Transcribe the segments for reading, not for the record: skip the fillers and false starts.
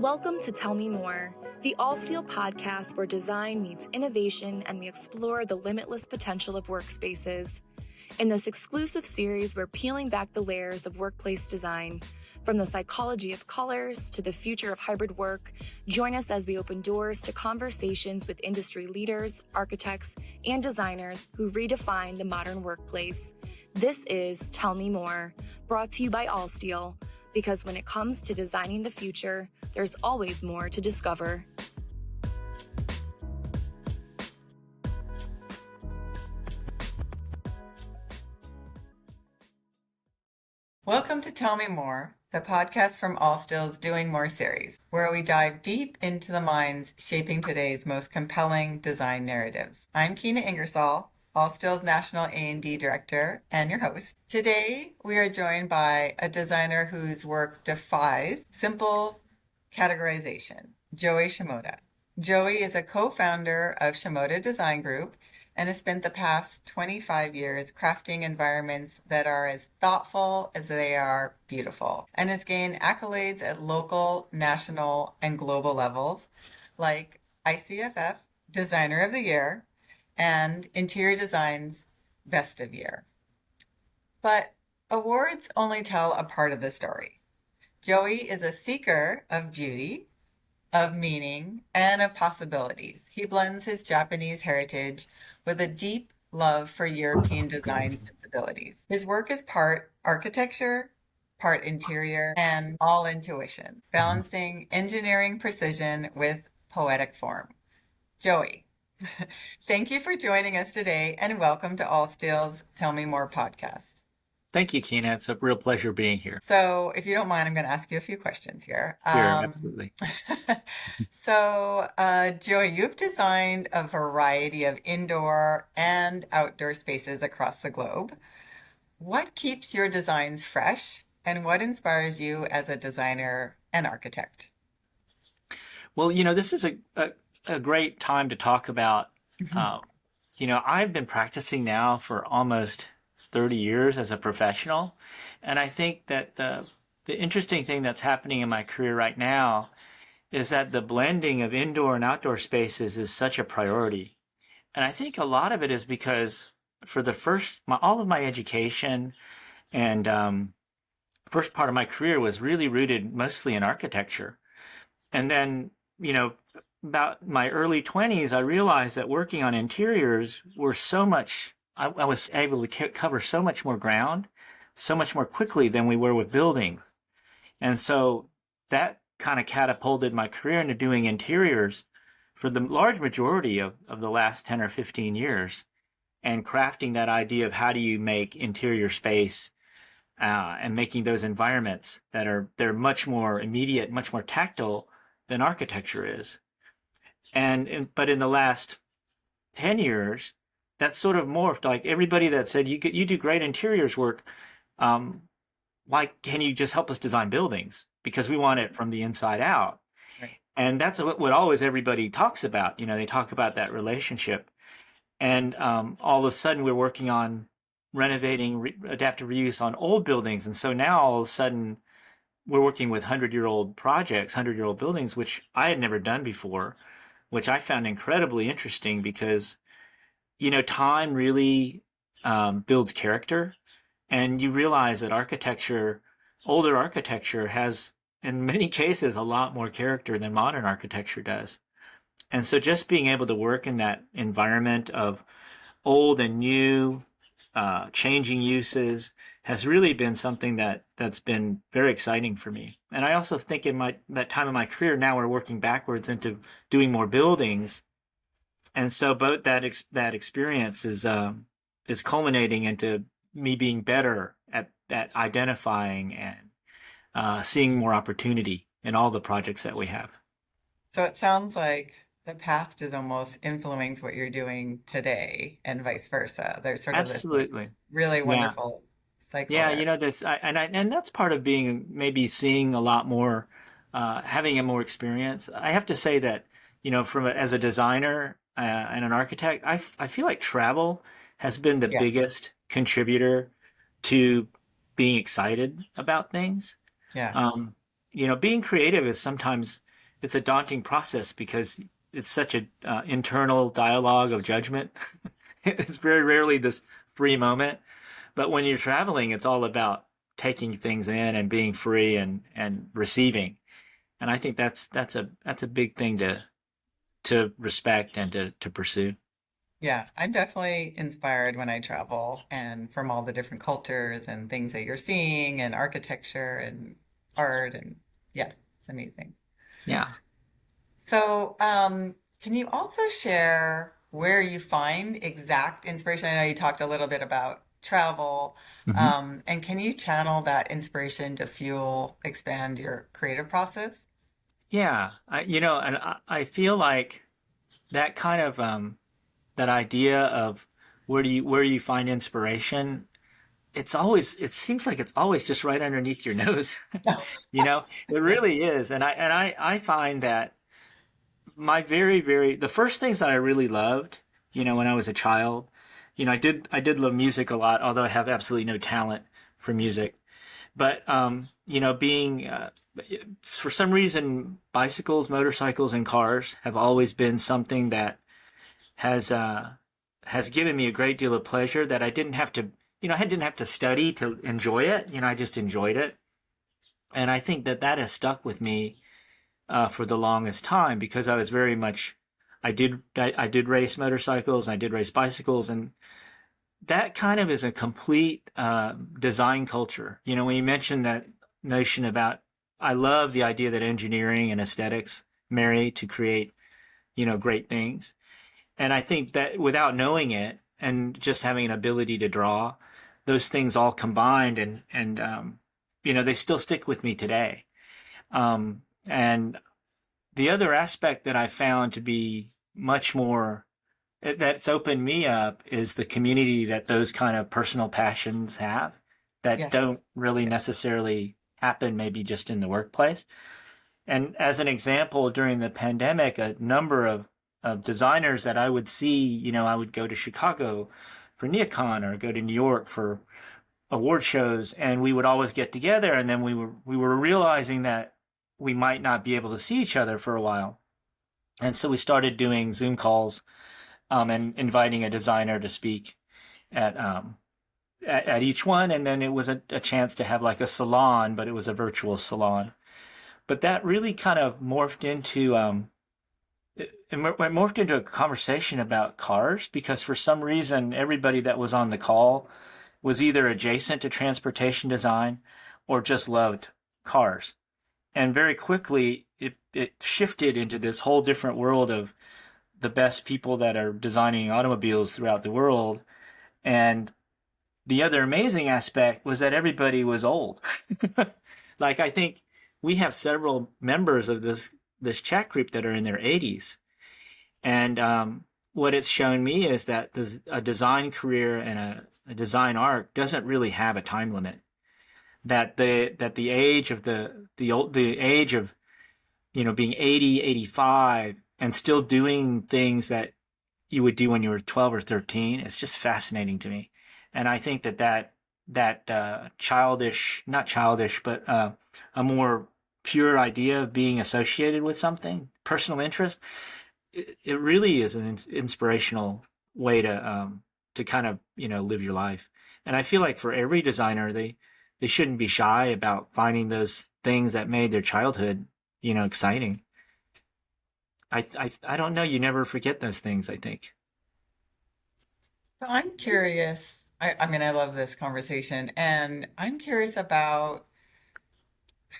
Welcome to Tell Me More, the All Steel podcast where design meets innovation and we explore the limitless potential of workspaces. In this exclusive series, we're peeling back the layers of workplace design. From the psychology of colors to the future of hybrid work, join us as we open doors to conversations with industry leaders, architects, and designers who redefine the modern workplace. This is Tell Me More, brought to you by All Steel, because when it comes to designing the future, there's always more to discover. Welcome to Tell Me More, the podcast from All Steel's Doing More series, where we dive deep into the minds shaping today's most compelling design narratives. I'm Kina Ingersoll, All Steel's National A&D Director and your host. Today, we are joined by a designer whose work defies simple categorization, Joey Shimoda. Joey is a co-founder of Shimoda Design Group and has spent the past 25 years crafting environments that are as thoughtful as they are beautiful, and has gained accolades at local, national, and global levels, like ICFF Designer of the Year and Interior Design's Best of Year. But awards only tell a part of the story. Joey is a seeker of beauty, of meaning, and of possibilities. He blends his Japanese heritage with a deep love for European design sensibilities. His work is part architecture, part interior, and all intuition, balancing engineering precision with poetic form. Joey, thank you for joining us today, and welcome to All Steel's Tell Me More podcast. Thank you, Kina. It's a real pleasure being here. So if you don't mind, I'm going to ask you a few questions here. Sure, absolutely. So, Joey, you've designed a variety of indoor and outdoor spaces across the globe. What keeps your designs fresh, and what inspires you as a designer and architect? Well, this is a great time to talk about, I've been practicing now for almost 30 years as a professional. And I think that the interesting thing that's happening in my career right now is that the blending of indoor and outdoor spaces is such a priority. And I think a lot of it is because for all of my education and first part of my career was really rooted mostly in architecture. And then, about my early 20s, I realized that working on interiors were so much I was able to cover so much more ground, so much more quickly than we were with buildings. And so that kind of catapulted my career into doing interiors for the large majority of the last 10 or 15 years, and crafting that idea of how do you make interior space and making those environments they're much more immediate, much more tactile than architecture is. But in the last 10 years, that's sort of morphed. Like everybody that said, you do great interiors work, why can you just help us design buildings? Because we want it from the inside out. Right. And that's what always everybody talks about. They talk about that relationship. And all of a sudden we're working on renovating adaptive reuse on old buildings. And so now all of a sudden we're working with 100-year-old projects, 100-year-old buildings, which I had never done before, which I found incredibly interesting because time really builds character, and you realize that older architecture has, in many cases, a lot more character than modern architecture does. And so just being able to work in that environment of old and new, changing uses has really been something that's been very exciting for me. And I also think in that time of my career, now we're working backwards into doing more buildings. And so both that experience is culminating into me being better at identifying and seeing more opportunity in all the projects that we have. So it sounds like the past is almost influencing what you're doing today and vice versa. There's sort of Absolutely. this really wonderful cycle. Yeah, and that's part of maybe seeing a lot more, having a more experience. I have to say that, as a designer, and an architect, I feel like travel has been the biggest contributor to being excited about things. Yeah. Being creative is sometimes it's a daunting process because it's such a internal dialogue of judgment. It's very rarely this free moment, but when you're traveling, it's all about taking things in and being free and receiving. And I think that's a big thing to respect and to pursue. Yeah, I'm definitely inspired when I travel and from all the different cultures and things that you're seeing and architecture and art and yeah, it's amazing. Yeah. So, can you also share where you find exact inspiration? I know you talked a little bit about travel, Hmm. and can you channel that inspiration to fuel, expand your creative process? Yeah. I feel like that kind of that idea of where do you find inspiration, it seems like it's always just right underneath your nose. It Yeah. really is. And I find that the first things that I really loved, when I was a child, I did love music a lot, although I have absolutely no talent for music. But being for some reason, bicycles, motorcycles, and cars have always been something that has uh, has given me a great deal of pleasure that I didn't have to study to enjoy it. I just enjoyed it, and I think that has stuck with me for the longest time because I was very much. I did race motorcycles, I did race bicycles, and that kind of is a complete design culture. When you mentioned that notion about, I love the idea that engineering and aesthetics marry to create, great things. And I think that without knowing it and just having an ability to draw, those things all combined and they still stick with me today. And the other aspect that I found to be much more that's opened me up is the community that those kind of personal passions have that Yes. don't really Yes. necessarily happen maybe just in the workplace. And as an example, during the pandemic, a number of designers that I would see, I would go to Chicago for NeoCon or go to New York for award shows, and we would always get together, and then we were realizing that we might not be able to see each other for a while. And so we started doing Zoom calls and inviting a designer to speak at um, at each one, and then it was a chance to have like a salon, but it was a virtual salon. But that really kind of morphed into a conversation about cars because for some reason everybody that was on the call was either adjacent to transportation design or just loved cars. And very quickly it shifted into this whole different world of the best people that are designing automobiles throughout the world. And the other amazing aspect was that everybody was old. Like I think we have several members of this chat group that are in their 80s, and what it's shown me is that a design career and a design arc doesn't really have a time limit. That the age of the age of being 80, 85, and still doing things that you would do when you were 12 or 13 is just fascinating to me. And I think that childish, not childish, but a more pure idea of being associated with something, personal interest, it really is an inspirational way to kind of live your life. And I feel like for every designer, they shouldn't be shy about finding those things that made their childhood exciting. I don't know. You never forget those things, I think. So I'm curious. I mean, I love this conversation, and I'm curious about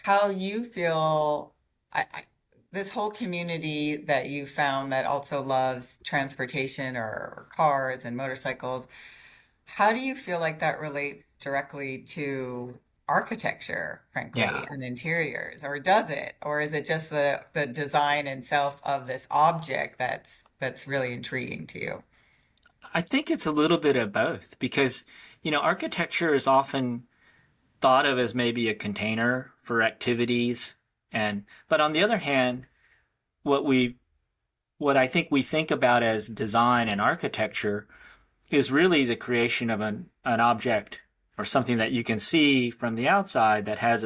how you feel. This whole community that you found that also loves transportation or cars and motorcycles, how do you feel like that relates directly to architecture, frankly, Yeah. and interiors? Or does it? Or is it just the design itself of this object that's really intriguing to you? I think it's a little bit of both because, architecture is often thought of as maybe a container for activities. But on the other hand, what we, what I think we think about as design and architecture is really the creation of an object or something that you can see from the outside that has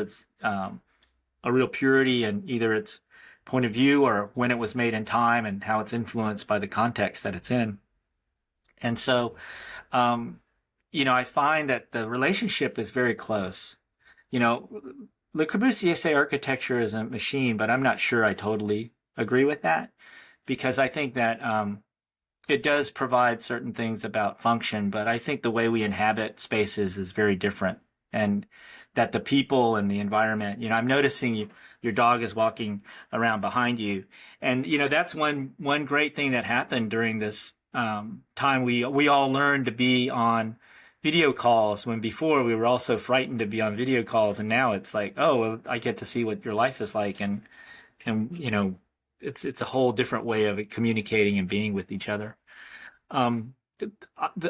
a real purity and either it's point of view or when it was made in time and how it's influenced by the context that it's in. And so, um, I find that the relationship is very close. You know, Le Corbusier say architecture is a machine, but I'm not sure I totally agree with that because I think that it does provide certain things about function, but I think the way we inhabit spaces is very different. And that the people and the environment, I'm noticing your dog is walking around behind you. And, that's one great thing that happened during this time. We all learned to be on video calls when before we were also frightened to be on video calls. And now it's like, oh, well, I get to see what your life is like. And it's a whole different way of communicating and being with each other.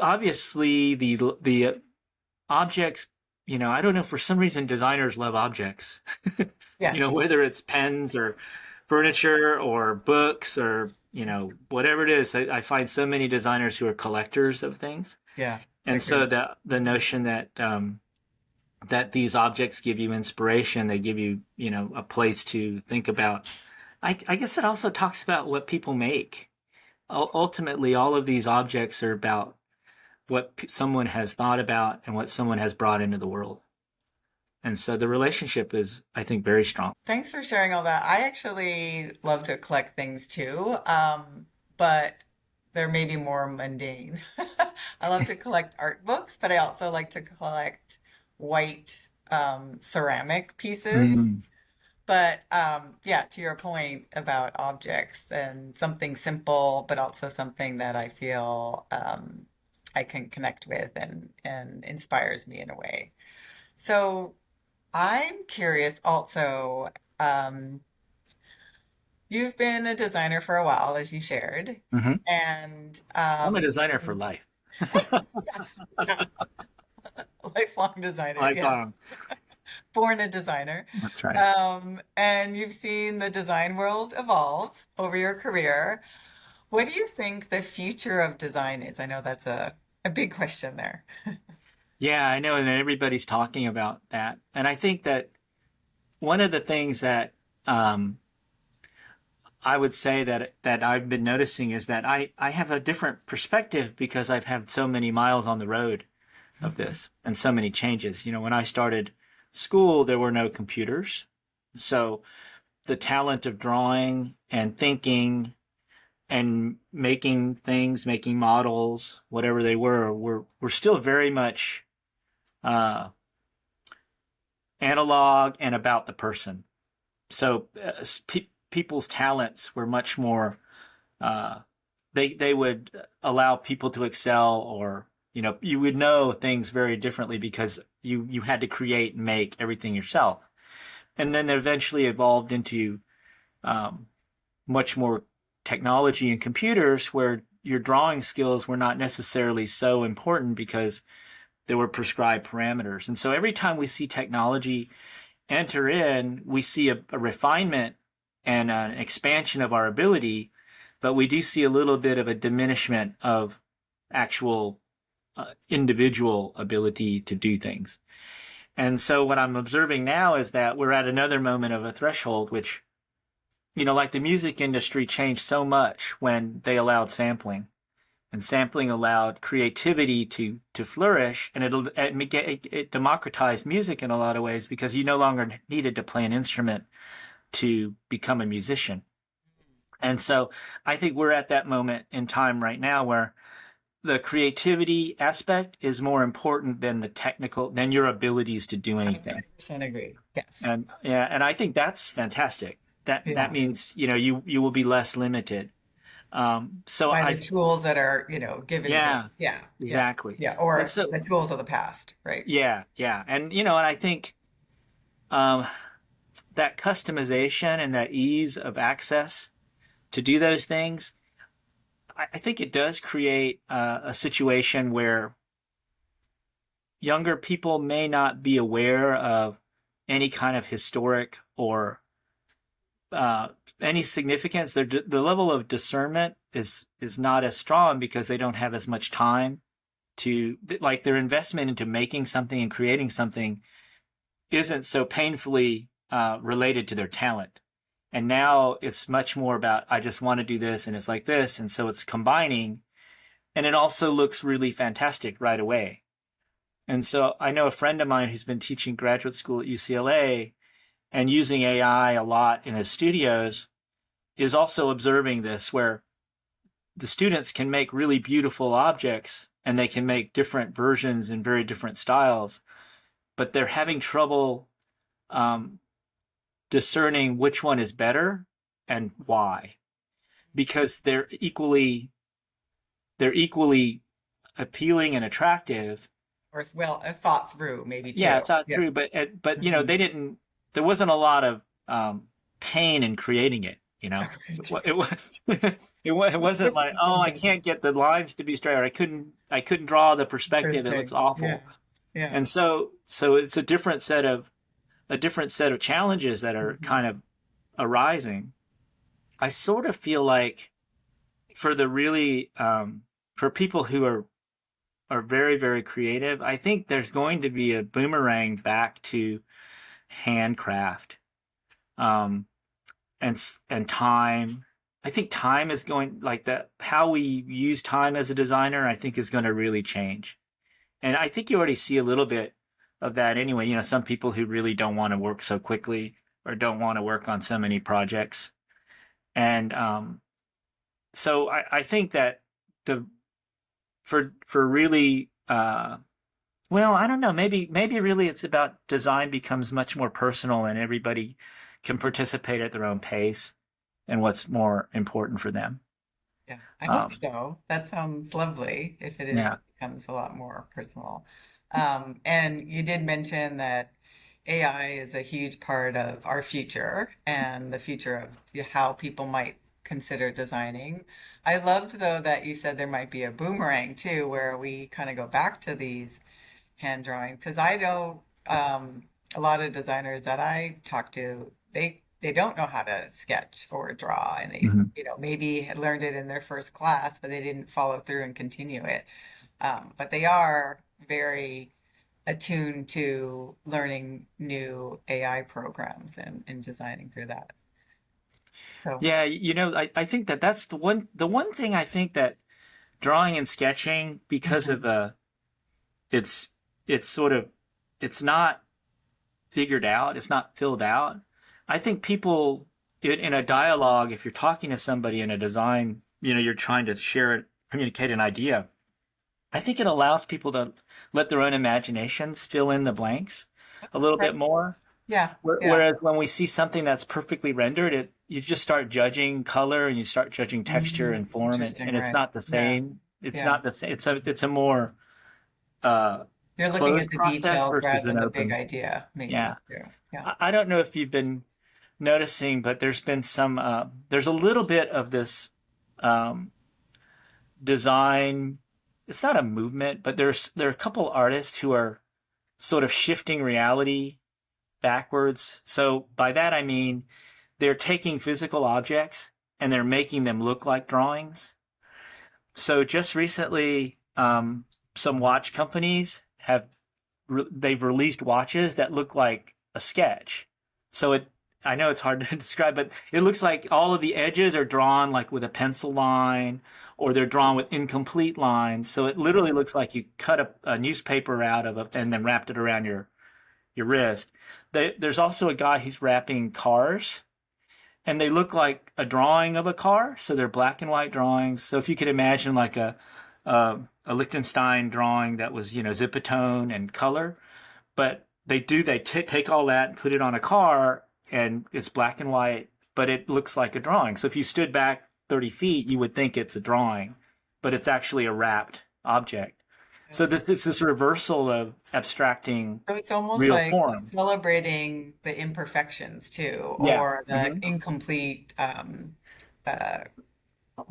Obviously, the objects, I don't know, for some reason designers love objects. Yeah. Whether it's pens or furniture or books or whatever it is. I find so many designers who are collectors of things. Yeah. And so the notion that that these objects give you inspiration, they give you, a place to think about. I guess it also talks about what people make. Ultimately, all of these objects are about what someone has thought about and what someone has brought into the world. And so the relationship is, I think, very strong. Thanks for sharing all that. I actually love to collect things too, but they're maybe more mundane. I love to collect art books, but I also like to collect white ceramic pieces. Mm. But yeah, to your point about objects and something simple, but also something that I feel I can connect with and inspires me in a way. So I'm curious also, um, you've been a designer for a while, as you shared, Hmm. and I'm a designer for life. yes, yes, lifelong designer, Like, yes, born a designer. that's right. And you've seen the design world evolve over your career. What do you think the future of design is? I know that's a big question there. Yeah, I know, and everybody's talking about that. And I think that one of the things that I would say that I've been noticing is that I have a different perspective because I've had so many miles on the road of Mhm. this and so many changes. When I started school, there were no computers. So the talent of drawing and thinking and making things, making models, whatever they were still very much uh, analog and about the person. So people's talents were much more. Uh, they would allow people to excel, or you would know things very differently because you had to create and make everything yourself, and then it eventually evolved into um, much more technology and computers where your drawing skills were not necessarily so important because there were prescribed parameters. And so every time we see technology enter in, we see a refinement and an expansion of our ability, but we do see a little bit of a diminishment of actual individual ability to do things. And so what I'm observing now is that we're at another moment of a threshold, which, like the music industry changed so much when they allowed sampling. And sampling allowed creativity to flourish, and it democratized music in a lot of ways because you no longer needed to play an instrument to become a musician. And so I think we're at that moment in time right now where the creativity aspect is more important than your abilities to do I anything. 100% agree. Yes. And yeah, and I think that's fantastic. That Yeah. means, you will be less limited. So By the I tools that are, given to us. Yeah, Yeah. Yeah. exactly. Yeah. And Or so the tools of the past, right? yeah, yeah. And I think um that customization and that ease of access to do those things, I think it does create a situation where younger people may not be aware of any kind of historic or uh, any significance. The level of discernment is not as strong because they don't have as much time to, like, their investment into making something and creating something isn't so painfully related to their talent. And now it's much more about, I just want to do this and it's like this. And so it's combining, and it also looks really fantastic right away. And so I know a friend of mine who's been teaching graduate school at UCLA and using AI a lot in his studios is also observing this, where the students can make really beautiful objects and they can make different versions in very different styles, but they're having trouble discerning which one is better and why, because they're equally appealing and attractive. Or well, thought through maybe too. Yeah, thought Yeah. through, but you know, there wasn't a lot of pain in creating it. You know, it was it wasn't like, oh, I can't get the lines to be straight, or I couldn't draw the perspective. It looks Interesting. Yeah. awful. Yeah. And so it's a different set of challenges that are kind of arising. I sort of feel like for the really for people who are very, very creative, I think there's going to be a boomerang back to handcraft, um, and time. I think time is going, like, that, how we use time as a designer, I think is going to really change. And I think you already see a little bit of that anyway. You know, some people who really don't want to work so quickly or don't want to work on so many projects. And so I think that the for really well, I don't know, maybe really it's about design becomes much more personal and everybody can participate at their own pace and what's more important for them. Yeah. I hope Um, so. That sounds lovely if it yeah. is becomes a lot more personal. And you did mention that AI is a huge part of our future and the future of how people might consider designing. I loved, though, that you said there might be a boomerang too, where we kind of go back to these hand drawing, because I know a lot of designers that I talk to, they don't know how to sketch or draw, and they Mhm. maybe had learned it in their first class, but they didn't follow through and continue it. But they are very attuned to learning new AI programs and designing through that. So, Yeah, you know, I think that that's the one thing I think that drawing and sketching, because of mhm. it's it's sort of it's not figured out, it's not filled out. I think people in a dialogue, if you're talking to somebody in a design, you know, you're trying to share, communicate an idea. I think it allows people to let their own imaginations fill in the blanks a little Right. bit more. Yeah, yeah. Whereas when we see something that's perfectly rendered, you just start judging color and you start judging texture and form, Interesting, and it's right. not the Yeah, same. It's yeah. not the same. It's a more uh, You're looking at closed the process details versus rather an than the big open. idea, Yeah. maybe. Yeah, yeah. I don't know if you've been noticing, but there's been there's a little bit of this um, design. It's not a movement, but there are a couple artists who are sort of shifting reality backwards. So by that I mean they're taking physical objects and they're making them look like drawings. So just recently, some watch companies they've released watches that look like a sketch. So I know it's hard to describe, but it looks like all of the edges are drawn like with a pencil line, or they're drawn with incomplete lines. So it literally looks like you cut a newspaper out of it and then wrapped it around your wrist. There's also a guy who's wrapping cars, and they look like a drawing of a car. So they're black and white drawings. So if you could imagine like a Liechtenstein drawing that was, you know, zipatone and color, but they take all that and put it on a car, and it's black and white, but it looks like a drawing. So if you stood back 30 feet, you would think it's a drawing, but it's actually a wrapped object. So this reversal of abstracting So it's almost real like form. celebrating the imperfections too, Yeah. or the Hmm. incomplete uh,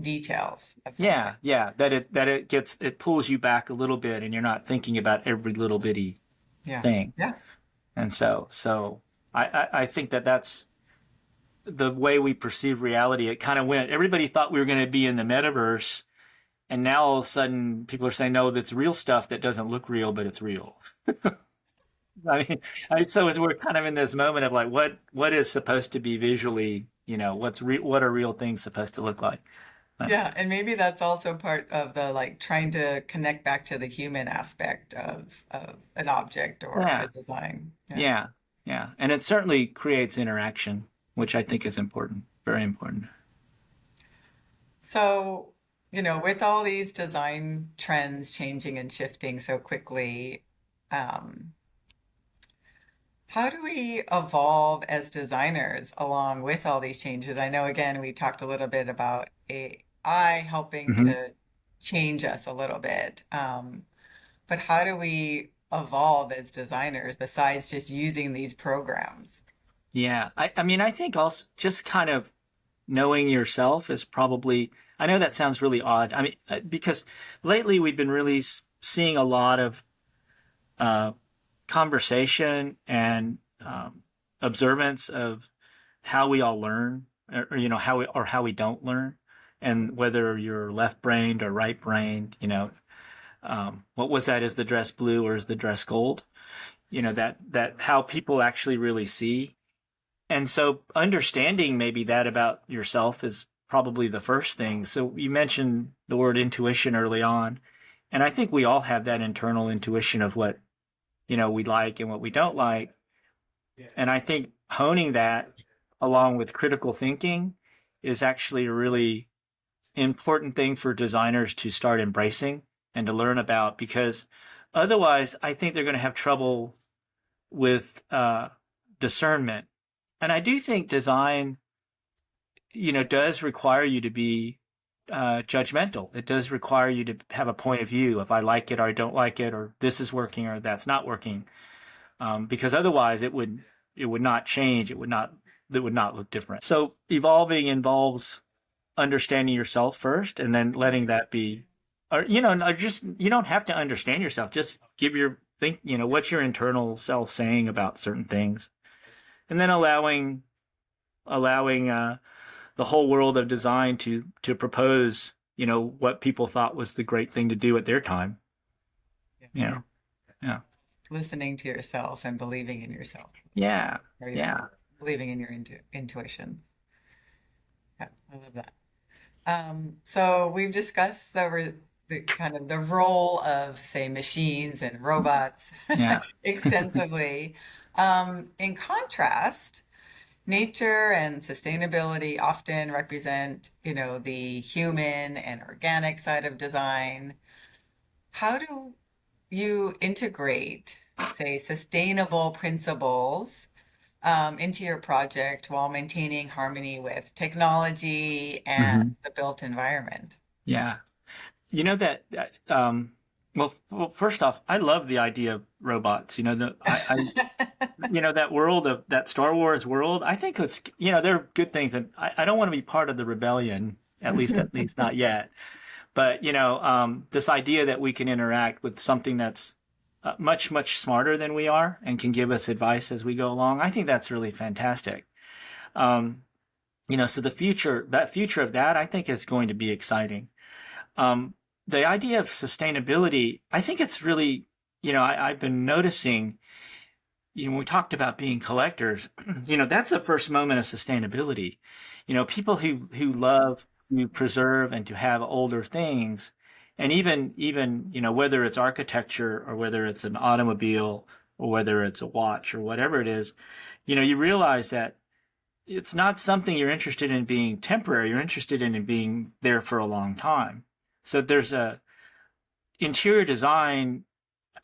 details of something. Yeah, yeah. It pulls you back a little bit, and you're not thinking about every little bitty Yeah. thing. Yeah. And so I think that that's the way we perceive reality. It kind of went. Everybody thought we were going to be in the metaverse, and now all of a sudden people are saying, no, that's real stuff that doesn't look real, but it's real. I mean, so as we're kind of in this moment of like, what is supposed to be visually what are real things supposed to look like? Yeah, and maybe that's also part of the like trying to connect back to the human aspect of an object or a Yeah, design. Yeah. yeah, yeah. And it certainly creates interaction, which I think is important, very important. So, with all these design trends changing and shifting so quickly, um, how do we evolve as designers along with all these changes? I know, again, we talked a little bit about AI helping Hmm. to change us a little bit. But how do we evolve as designers besides just using these programs? Yeah, I mean, I think also just kind of knowing yourself is probably, I know that sounds really odd. I mean, because lately we've been really seeing a lot of uh, conversation and observance of how we all learn, or how we don't learn, and whether you're left-brained or right-brained. What was that? Is the dress blue or is the dress gold? That how people actually really see. And so understanding maybe that about yourself is probably the first thing. So you mentioned the word intuition early on, and I think we all have that internal intuition of what, we like and what we don't like. And I think honing that along with critical thinking is actually a really important thing for designers to start embracing and to learn about, because otherwise I think they're going to have trouble with discernment. And I do think design, does require you to be judgmental. It does require you to have a point of view, if I like it or I don't like it, or this is working or that's not working. Because otherwise it would not change. It would not look different. So evolving involves understanding yourself first, and then letting that be, or just, you don't have to understand yourself. Just give your think, what's your internal self saying about certain things, and then allowing the whole world of design to propose, what people thought was the great thing to do at their time. Yeah. Yeah, yeah, Listening to yourself and believing in yourself, yeah, or yeah, believing in your intuition. Yeah, I love that. So we've discussed the kind of the role of, say, machines and robots yeah. extensively. In contrast, nature and sustainability often represent, the human and organic side of design. How do you integrate, say, sustainable principles into your project while maintaining harmony with technology and Hmm. the built environment? Yeah. Well, first off, I love the idea of robots. That world of that Star Wars world. I think it's, there are good things, and I don't want to be part of the rebellion, at least not yet. But this idea that we can interact with something that's much, much smarter than we are and can give us advice as we go along, I think that's really fantastic. Um, so that future of that, I think, is going to be exciting. Um, the idea of sustainability, I think it's really, I've been noticing, when we talked about being collectors, that's the first moment of sustainability. People who love to preserve and to have older things, and even, whether it's architecture or whether it's an automobile or whether it's a watch or whatever it is, you realize that it's not something you're interested in being temporary. You're interested in it being there for a long time. So there's a interior design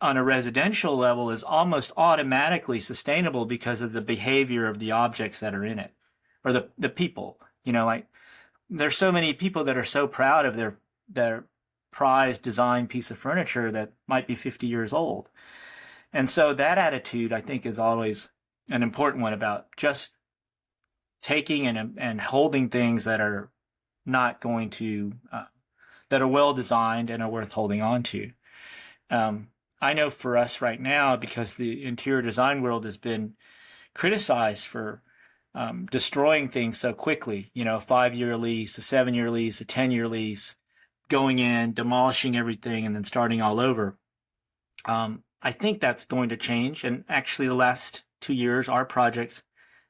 on a residential level is almost automatically sustainable because of the behavior of the objects that are in it, or the people. Like, there's so many people that are so proud of their prized design piece of furniture that might be 50 years old. And so that attitude, I think, is always an important one, about just taking and holding things that are not going to that are well designed and are worth holding on to. Um, I know for us right now, because the interior design world has been criticized for destroying things so quickly. A 5-year lease, a 7-year lease, a 10-year lease, going in, demolishing everything, and then starting all over. I think that's going to change. And actually, the last 2 years,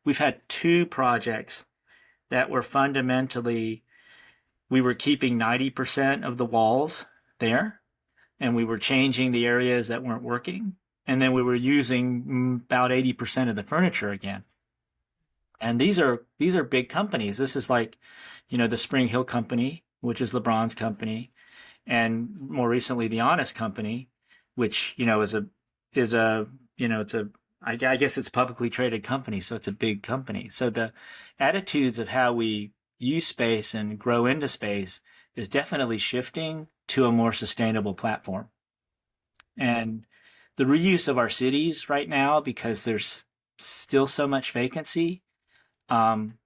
we've had 2 projects that were fundamentally, we were keeping 90% of the walls there, and we were changing the areas that weren't working. And then we were using about 80% of the furniture again. And these are big companies. This is like, the Spring Hill Company, which is LeBron's company, and more recently the Honest Company, which is a it's a I guess it's a publicly traded company, so it's a big company. So the attitudes of how we use space and grow into space is definitely shifting to a more sustainable platform. And the reuse of our cities right now, because there's still so much vacancy, um,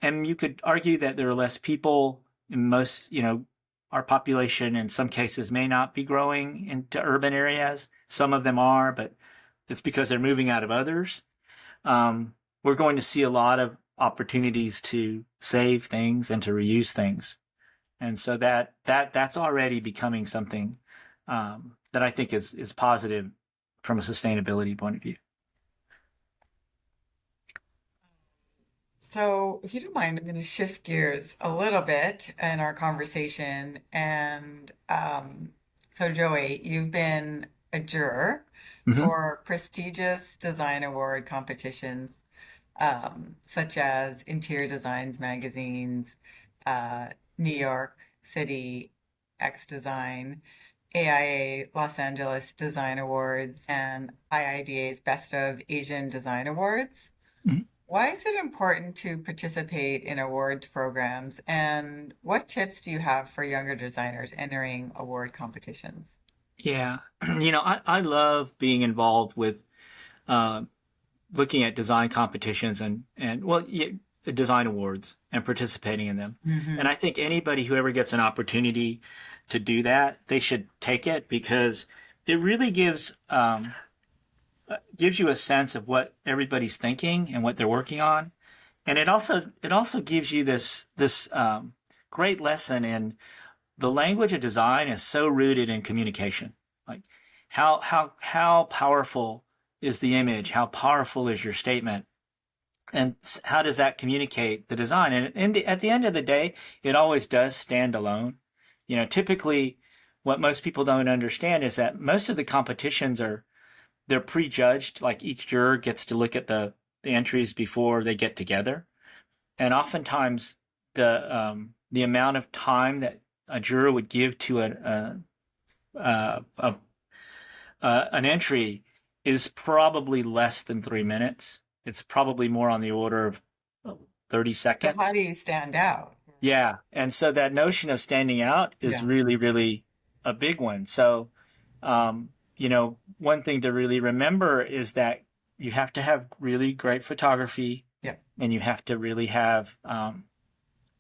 and you could argue that there are less people in most, our population in some cases may not be growing into urban areas. Some of them are, but it's because they're moving out of others. We're going to see a lot of opportunities to save things and to reuse things. And so that's already becoming something that I think is positive from a sustainability point of view. So, if you don't mind, I'm going to shift gears a little bit in our conversation. And so, Joey, you've been a juror Mm-hmm. for prestigious design award competitions, such as Interior Designs Magazine's New York City X Design, AIA Los Angeles Design Awards, and IIDA's Best of Asian Design Awards. Mm-hmm. Why is it important to participate in awards programs, and what tips do you have for younger designers entering award competitions? Yeah, I love being involved with uh, looking at design competitions and well, yeah, design awards and participating in them. And Hmm. I think anybody who ever gets an opportunity to do that, they should take it because it really gives you a sense of what everybody's thinking and what they're working on, and it also gives you this great lesson in the language of design is so rooted in communication. Like how powerful is the image? How powerful is your statement? And how does that communicate the design? And at the end of the day, it always does stand alone. Typically, what most people don't understand is that most of the competitions they're prejudged. Like each juror gets to look at the entries before they get together, and oftentimes the amount of time that a juror would give to an entry is probably less than 3 minutes. It's probably more on the order of 30 So how seconds. do you stand out? Yeah. And so that notion of standing out is Yeah. really, really a big one. So, one thing to really remember is that you have to have really great photography, Yeah. and you have to really have,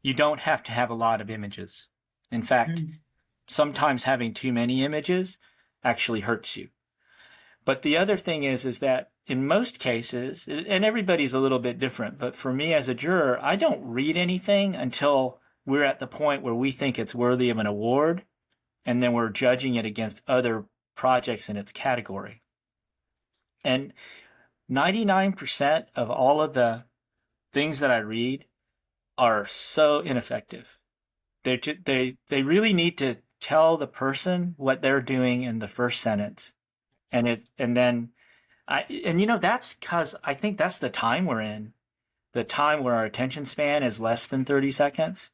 you don't have to have a lot of images. In fact, Mm. sometimes having too many images actually hurts you. But the other thing is that in most cases, and everybody's a little bit different, but for me as a juror, I don't read anything until we're at the point where we think it's worthy of an award, and then we're judging it against other projects in its category. And 99% of all of the things that I read are so ineffective. They really need to tell the person what they're doing in the first sentence, and then that's because I think that's the time we're in, the time where our attention span is less than 30 seconds,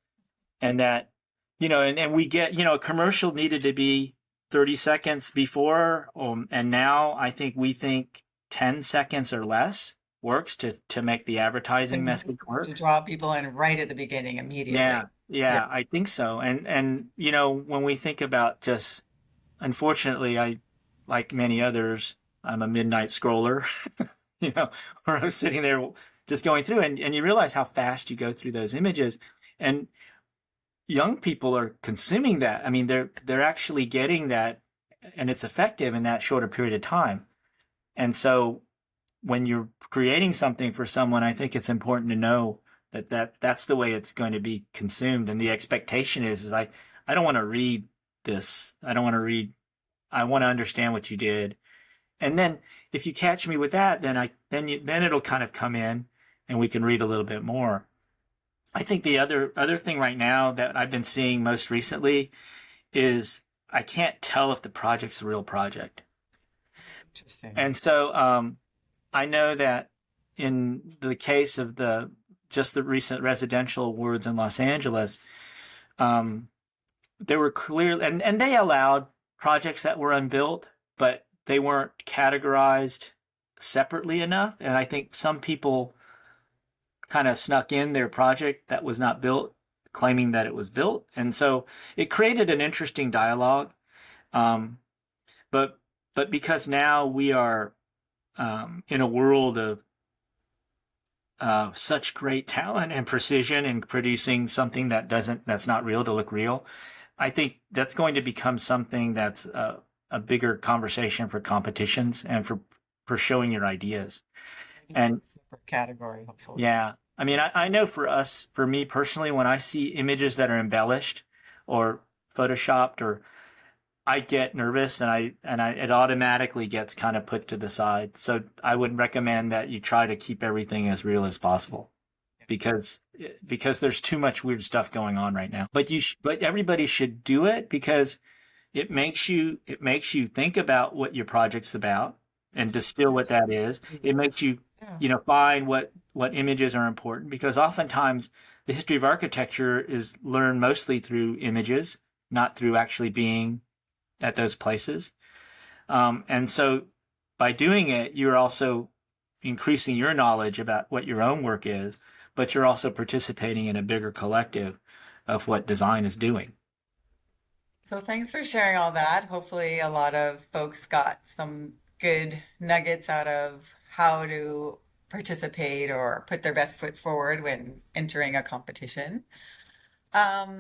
and that and we get a commercial needed to be 30 seconds before, and now I think we think 10 seconds or less works to make the advertising To, message to work. draw people in right at the beginning Yeah, immediately. Yeah. yeah, I think so. And when we think about just, unfortunately, I, like many others, I'm a midnight scroller, where I'm sitting there just going through, and you realize how fast you go through those images, and young people are consuming that. I mean, they're actually getting that, and it's effective in that shorter period of time. And so when you're creating something for someone, I think it's important to know that's the way it's going to be consumed. And the expectation is I don't want to read this. I don't want to read. I want to understand what you did. And then if you catch me with that, then it'll kind of come in, and we can read a little bit more. I think the other thing right now that I've been seeing most recently is I can't tell if the project's a real project. Interesting. And so I know that in the case of the recent residential awards in Los Angeles, um, there were clear and they allowed projects that were unbuilt, but they weren't categorized separately enough. And I think some people kind of snuck in their project that was not built, claiming that it was built. And so it created an interesting dialogue. Um, but because now we are in a world of such great talent and precision in producing something that's not real to look real, I think that's going to become something that's a bigger conversation for competitions and for showing your ideas. And Separate category, hopefully. yeah, I mean, I know for me personally, when I see images that are embellished or photoshopped, or I get nervous and it automatically gets kind of put to the side. So I would recommend that you try to keep everything as real as possible because there's too much weird stuff going on right now. But everybody should do it because it makes you think about what your project's about and distill what that is. It makes you Yeah. find what images are important because oftentimes the history of architecture is learned mostly through images, not through actually being at those places. And so by doing it, you're also increasing your knowledge about what your own work is, but you're also participating in a bigger collective of what design is doing. So thanks for sharing all that. Hopefully, a lot of folks got some good nuggets out of how to participate or put their best foot forward when entering a competition.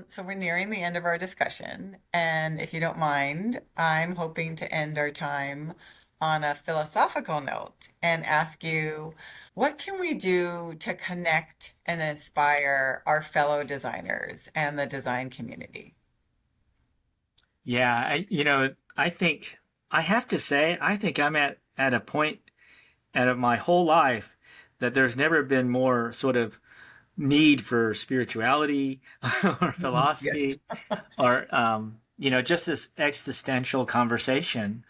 So we're nearing the end of our discussion, and if you don't mind, I'm hoping to end our time on a philosophical note and ask you, what can we do to connect and inspire our fellow designers and the design community? Yeah, I think I have to say, I think I'm at a point out of my whole life that there's never been more sort of need for spirituality or Yes. philosophy or just this existential conversation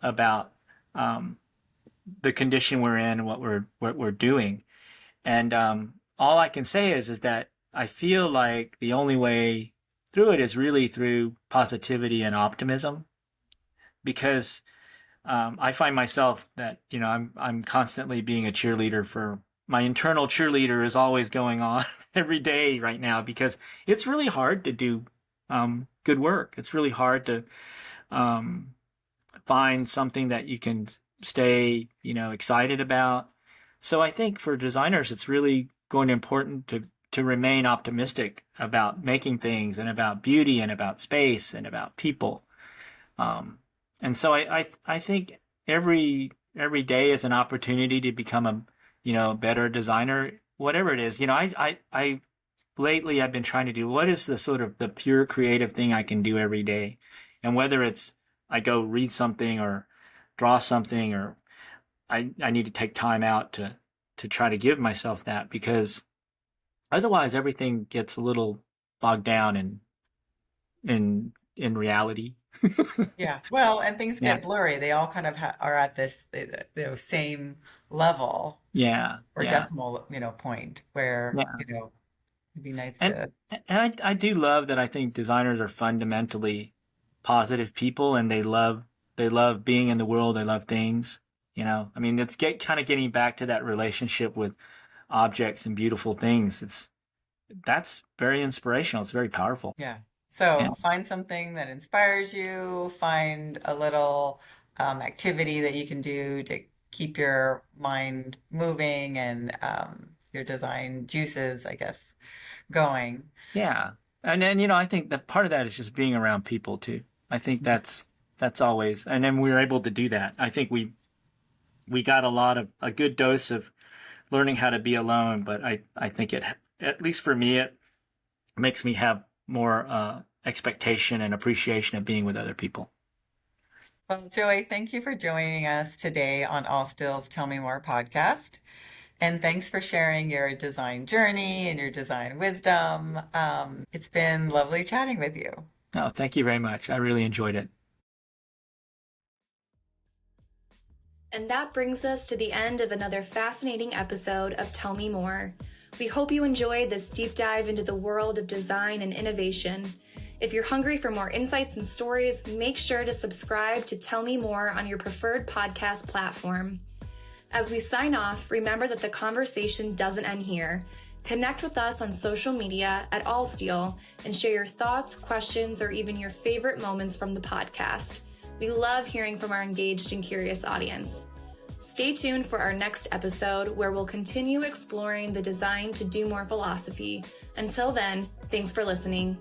about um, the condition we're in and what we're doing. And all I can say is that I feel like the only way through it is really through positivity and optimism because I find myself that I'm constantly being a cheerleader for my internal cheerleader is always going on every day right now because it's really hard to do good work. It's really hard to um, find something that you can stay excited about. So I think for designers, it's really going to important to remain optimistic about making things and about beauty and about space and about people. Um, and so I think every day is an opportunity to become a better designer, whatever it is. I lately I've been trying to do what is the sort of the pure creative thing I can do every day, and whether it's I go read something or draw something or I need to take time out to try to give myself that because otherwise everything gets a little bogged down in reality. Yeah. Well, and things Yeah. get blurry. They all kind of are at this same level Yeah, or yeah, decimal, point where, yeah. it'd be nice And to. I do love that I think designers are fundamentally positive people and they love being in the world, they love things, I mean, it's kind of getting back to that relationship with objects and beautiful things. That's very inspirational. It's very powerful. Yeah. Yeah. So find something that inspires you, find a little activity that you can do to keep your mind moving and your design juices, I guess, going. Yeah. And then, I think that part of that is just being around people too. I think that's always, and then we were able to do that. I think we got a good dose of learning how to be alone, but I think at least for me, it makes me have more expectation and appreciation of being with other people. Well, Joey, thank you for joining us today on All Stills Tell Me More podcast. And thanks for sharing your design journey and your design wisdom. It's been lovely chatting with you. Oh, thank you very much. I really enjoyed it. And that brings us to the end of another fascinating episode of Tell Me More. We hope you enjoyed this deep dive into the world of design and innovation. If you're hungry for more insights and stories, make sure to subscribe to Tell Me More on your preferred podcast platform. As we sign off, remember that the conversation doesn't end here. Connect with us on social media at AllSteel and share your thoughts, questions, or even your favorite moments from the podcast. We love hearing from our engaged and curious audience. Stay tuned for our next episode where we'll continue exploring the Design to Do More philosophy. Until then, thanks for listening.